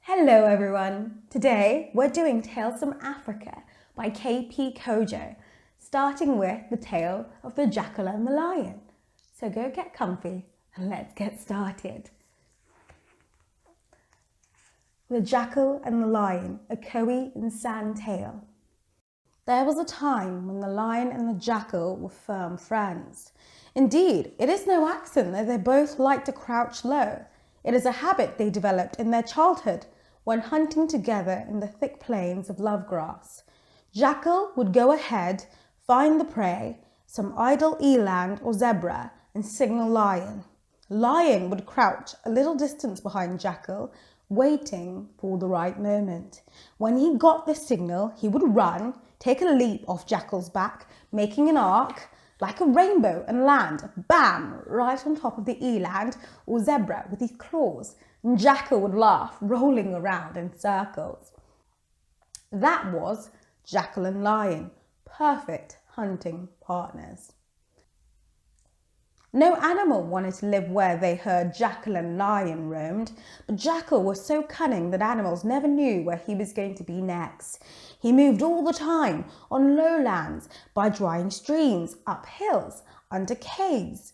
Hello everyone! Today we're doing Tales from Africa by K.P. Kojo, starting with the tale of the Jackal and the Lion. So go get comfy and let's get started. The Jackal and the Lion, a Koe and San tale. There was a time when the lion and the jackal were firm friends. Indeed, it is no accident that they both liked to crouch low. It is a habit they developed in their childhood when hunting together in the thick plains of lovegrass. Jackal would go ahead, find the prey, some idle eland or zebra, and signal Lion. Lion would crouch a little distance behind Jackal, waiting for the right moment. When he got the signal, he would run, take a leap off Jackal's back, making an arc like a rainbow and land, bam, right on top of the eland or zebra with his claws. And Jackal would laugh, rolling around in circles. That was Jackal and Lion, perfect hunting partners. No animal wanted to live where they heard Jackal and Lion roamed, but Jackal was so cunning that animals never knew where he was going to be next. He moved all the time, on lowlands, by drying streams, up hills, under caves,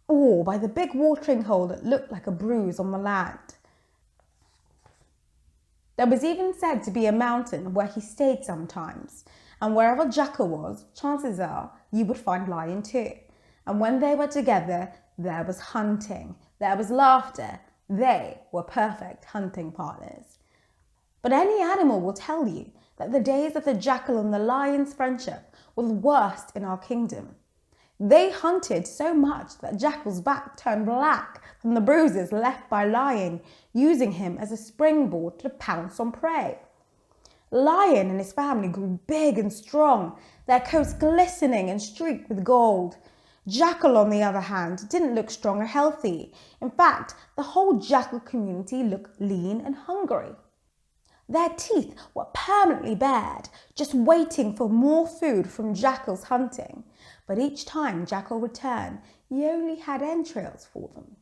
or by the big watering hole that looked like a bruise on the land. There was even said to be a mountain where he stayed sometimes, and wherever Jackal was, chances are you would find Lion too. And when they were together, there was hunting, there was laughter. They were perfect hunting partners. But any animal will tell you that the days of the Jackal and the Lion's friendship were the worst in our kingdom. They hunted so much that Jackal's back turned black from the bruises left by Lion, using him as a springboard to pounce on prey. Lion and his family grew big and strong, their coats glistening and streaked with gold. Jackal, on the other hand, didn't look strong or healthy. In fact, the whole Jackal community looked lean and hungry. Their teeth were permanently bared, just waiting for more food from Jackal's hunting. But each time Jackal returned, he only had entrails for them.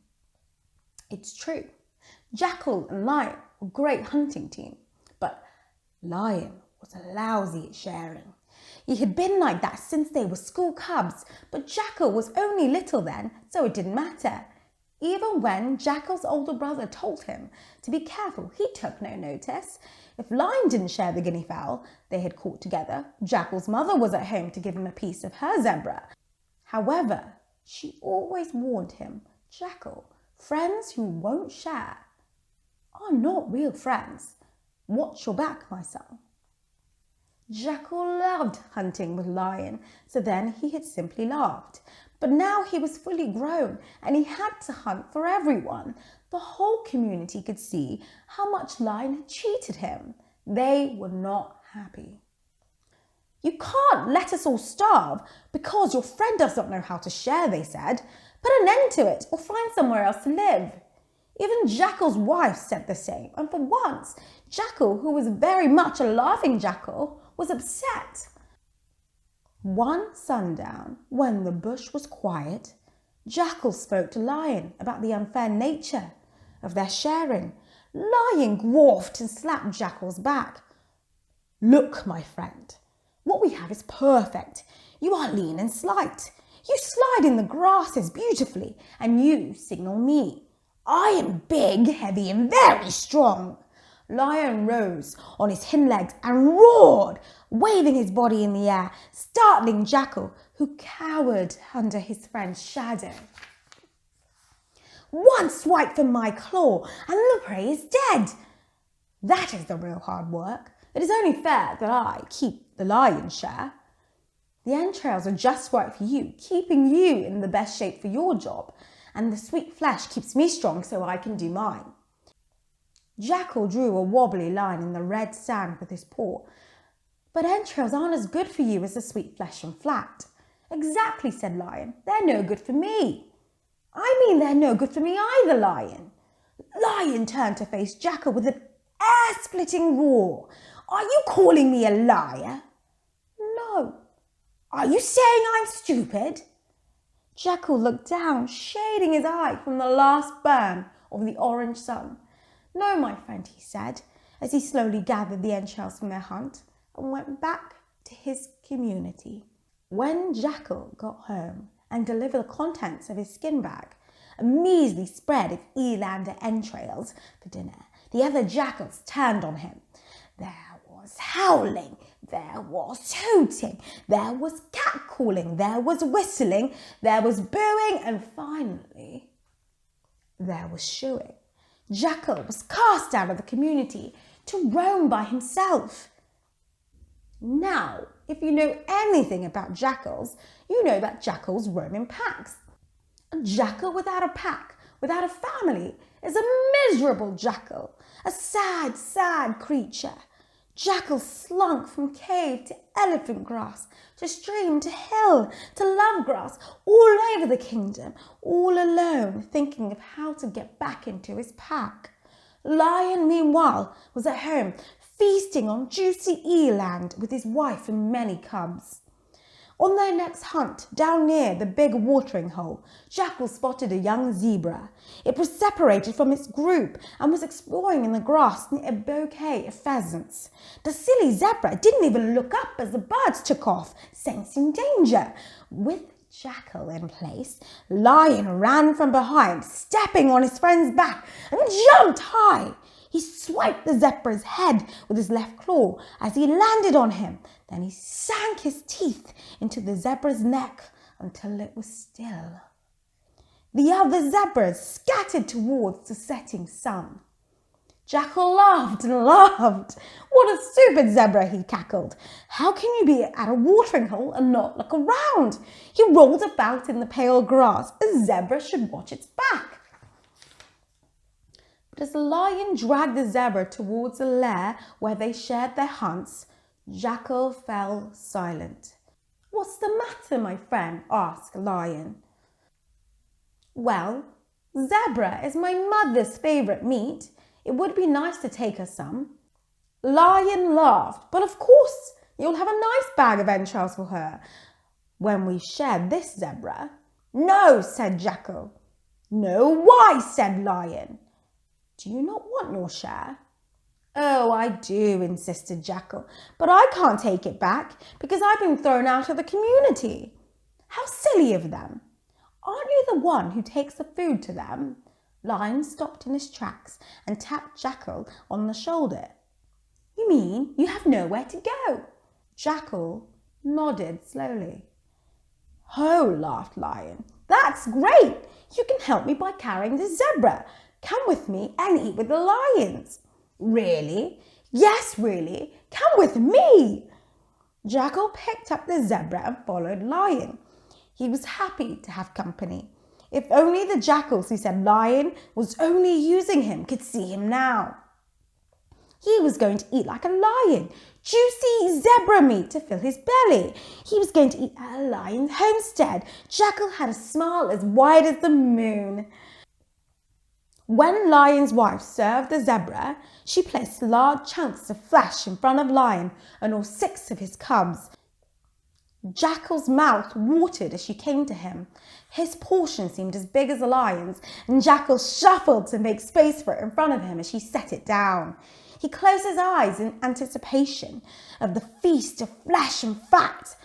It's true, Jackal and Lion were a great hunting team, but Lion was lousy at sharing. He had been like that since they were school cubs, but Jackal was only little then, so it didn't matter. Even when Jackal's older brother told him to be careful, he took no notice. If Lion didn't share the guinea fowl they had caught together, Jackal's mother was at home to give him a piece of her zebra. However, she always warned him, Jackal, friends who won't share are not real friends. Watch your back, my son. Jackal loved hunting with Lion, so then he had simply laughed. But now he was fully grown and he had to hunt for everyone. The whole community could see how much Lion had cheated him. They were not happy. You can't let us all starve because your friend does not know how to share, they said. Put an end to it or find somewhere else to live. Even Jackal's wife said the same, and for once, Jackal, who was very much a laughing jackal, was upset. One sundown, when the bush was quiet, Jackal spoke to Lion about the unfair nature of their sharing. Lion dwarfed and slapped Jackal's back. Look, my friend, what we have is perfect. You are lean and slight. You slide in the grasses beautifully, and you signal me. I am big, heavy, and very strong. Lion rose on his hind legs and roared, waving his body in the air, startling Jackal, who cowered under his friend's shadow. One swipe from my claw and the prey is dead. That is the real hard work. It is only fair that I keep the lion's share. The entrails are just right for you, keeping you in the best shape for your job, and the sweet flesh keeps me strong so I can do mine. Jackal drew a wobbly line in the red sand with his paw. But entrails aren't as good for you as the sweet flesh and flat. Exactly, said Lion. They're no good for me. I mean, they're no good for me either, Lion. Lion turned to face Jackal with an air-splitting roar. Are you calling me a liar? No. Are you saying I'm stupid? Jackal looked down, shading his eye from the last burn of the orange sun. No, my friend, he said, as he slowly gathered the entrails from their hunt and went back to his community. When Jackal got home and delivered the contents of his skin bag, a measly spread of Elander entrails for dinner, the other jackals turned on him. There was howling, there was hooting, there was catcalling, there was whistling, there was booing, and finally, there was shooing. Jackal was cast out of the community to roam by himself. Now, if you know anything about jackals, you know that jackals roam in packs. A jackal without a pack, without a family, is a miserable jackal, a sad, sad creature. Jackal slunk from cave to elephant grass, to stream, to hill, to love grass, all over the kingdom, all alone, thinking of how to get back into his pack. Lion, meanwhile, was at home, feasting on juicy eland with his wife and many cubs. On their next hunt, down near the big watering hole, Jackal spotted a young zebra. It was separated from its group and was exploring in the grass near a bouquet of pheasants. The silly zebra didn't even look up as the birds took off, sensing danger. With Jackal in place, Lion ran from behind, stepping on his friend's back, and jumped high. He swiped the zebra's head with his left claw as he landed on him. Then he sank his teeth into the zebra's neck until it was still. The other zebras scattered towards the setting sun. Jackal laughed and laughed. What a stupid zebra, he cackled. How can you be at a watering hole and not look around? He rolled about in the pale grass. A zebra should watch its back. But as the lion dragged the zebra towards the lair where they shared their hunts, Jackal fell silent. What's the matter, my friend? Asked Lion. Well, zebra is my mother's favourite meat. It would be nice to take her some. Lion laughed. But of course, you'll have a nice bag of entrails for her when we share this zebra. No, said Jackal. No, why? Said Lion. Do you not want your share? Oh, I do, insisted Jackal, but I can't take it back because I've been thrown out of the community. How silly of them. Aren't you the one who takes the food to them? Lion stopped in his tracks and tapped Jackal on the shoulder. You mean you have nowhere to go? Jackal nodded slowly. Oh, laughed Lion, that's great. You can help me by carrying the zebra. Come with me and eat with the lions. Really? Yes, really. Come with me. Jackal picked up the zebra and followed Lion. He was happy to have company. If only the jackals who said Lion was only using him could see him now. He was going to eat like a lion, juicy zebra meat to fill his belly. He was going to eat at a lion's homestead. Jackal had a smile as wide as the moon. When Lion's wife served the zebra, she placed large chunks of flesh in front of Lion and all 6 of his cubs. Jackal's mouth watered as she came to him. His portion seemed as big as a lion's, and Jackal shuffled to make space for it in front of him as she set it down. He closed his eyes in anticipation of the feast of flesh and fat.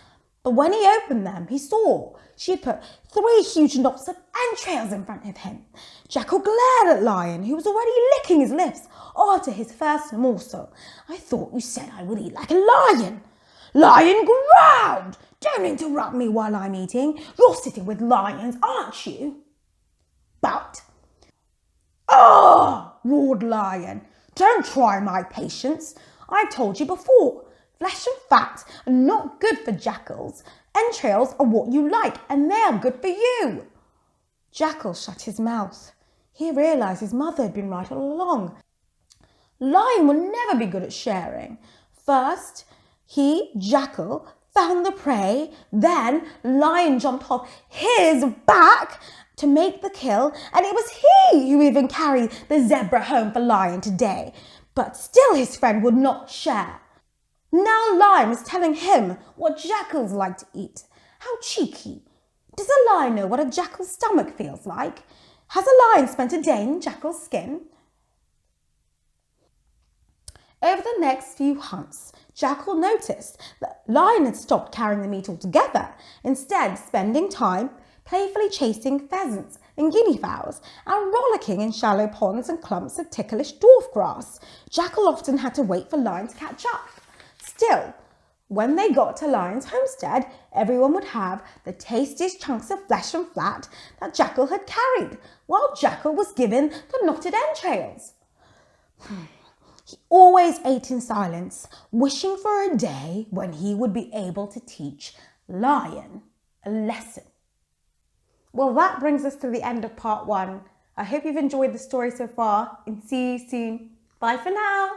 But when he opened them, he saw she had put 3 huge knots of entrails in front of him. Jackal glared at Lion, who was already licking his lips after his first morsel. I thought you said I would eat like a lion. Lion growled. Don't interrupt me while I'm eating. You're sitting with lions, aren't you? But, oh, roared Lion. Don't try my patience. I told you before. Flesh and fat are not good for jackals. Entrails are what you like, and they are good for you. Jackal shut his mouth. He realised his mother had been right all along. Lion will never be good at sharing. First, he, Jackal, found the prey. Then Lion jumped off his back to make the kill, and it was he who even carried the zebra home for Lion today. But still his friend would not share. Now Lion was telling him what jackals like to eat. How cheeky. Does a lion know what a jackal's stomach feels like? Has a lion spent a day in jackal's skin? Over the next few hunts, Jackal noticed that Lion had stopped carrying the meat altogether, instead spending time playfully chasing pheasants and guinea fowls and rollicking in shallow ponds and clumps of ticklish dwarf grass. Jackal often had to wait for Lion to catch up. Still, when they got to Lion's homestead, everyone would have the tastiest chunks of flesh and fat that Jackal had carried, while Jackal was given the knotted entrails. He always ate in silence, wishing for a day when he would be able to teach Lion a lesson. Well, that brings us to the end of part 1. I hope you've enjoyed the story so far and see you soon. Bye for now.